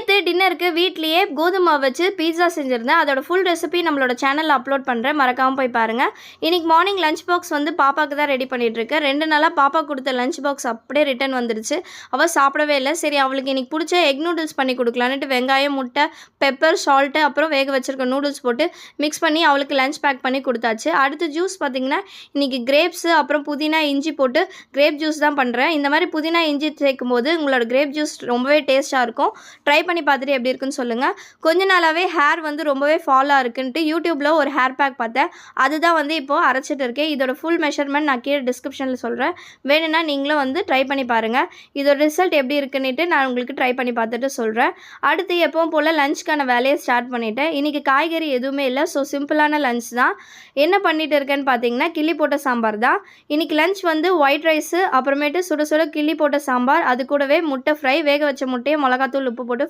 நேற்று டின்னருக்கு வீட்லேயே கோதுமை மாவு வச்சு பீட்சா செஞ்சுருந்தேன். அதோட ஃபுல் ரெசிபி நம்மளோட சேனலில் அப்லோட் பண்ணுறேன், மறக்காமல் போய் பாருங்கள். இன்றைக்கி மார்னிங் லஞ்ச் பாக்ஸ் வந்து பாப்பாவுக்கு தான் ரெடி பண்ணிகிட்ருக்கேன். 2 நாளாக பாப்பா கொடுத்த லஞ்ச் பாக்ஸ் அப்படியே ரிட்டன் வந்துடுச்சு. அவள் சாப்பிடவே இல்லை. சரி, அவளுக்கு இன்றைக்கி பிடிச்ச எக் நூடுல்ஸ் பண்ணி கொடுக்கலான்ட்டு வெங்காயம், முட்டை, பெப்பர், சால்ட்டு, அப்புறம் வேக வச்சுருக்க நூடுல்ஸ் போட்டு மிக்ஸ் பண்ணி அவளுக்கு லஞ்ச் பேக் பண்ணி கொடுத்தாச்சு. அடுத்து ஜூஸ் பார்த்திங்கன்னா இன்றைக்கி கிரேப்ஸு அப்புறம் புதினா, இஞ்சி போட்டு கிரேப் ஜூஸ் தான் பண்ணுறேன். இந்த மாதிரி புதினா, இஞ்சி சேர்க்கும் போது உங்களோட கிரேப் ஜூஸ் ரொம்பவே டேஸ்ட்டாக இருக்கும். ட்ரை பண்ணி பார்த்துட்டு எப்படி இருக்குன்னு சொல்லுங்கள். கொஞ்ச நாளாகவே ஹேர் வந்து ரொம்பவே ஃபாலாக இருக்குன்ட்டு யூடியூப்பில் ஒரு ஹேர் பேக் பார்த்தேன். அதுதான் வந்து இப்போது அரைச்சிட்டு இருக்கேன். இதோட ஃபுல் மெஷர்மெண்ட் நான் கீழே டிஸ்கிரிப்ஷனில் சொல்கிறேன். வேணும்னா நீங்களும் வந்து ட்ரை பண்ணி பாருங்கள். இதோட ரிசல்ட் எப்படி இருக்குன்னுட்டு நான் உங்களுக்கு ட்ரை பண்ணி பார்த்துட்டு சொல்கிறேன். அடுத்து எப்பவும் போல் லஞ்சுக்கான வேலையை ஸ்டார்ட் பண்ணிவிட்டேன். இன்றைக்கி காய்கறி எதுவுமே இல்லை. ஸோ சிம்பிளான லஞ்ச் தான். என்ன பண்ணிட்டு இருக்கேன்னு பார்த்தீங்கன்னா கிள்ளி போட்ட சாம்பார் தான். இன்றைக்கி லஞ்ச் வந்து ஒயிட் ரைஸு, அப்புறமேட்டு சுட சுட கிள்ளி போட்ட சாம்பார், அது கூடவே முட்டை ஃப்ரை, வேக வச்ச முட்டையை மிளகாத்தூள், உப்பு போட்டு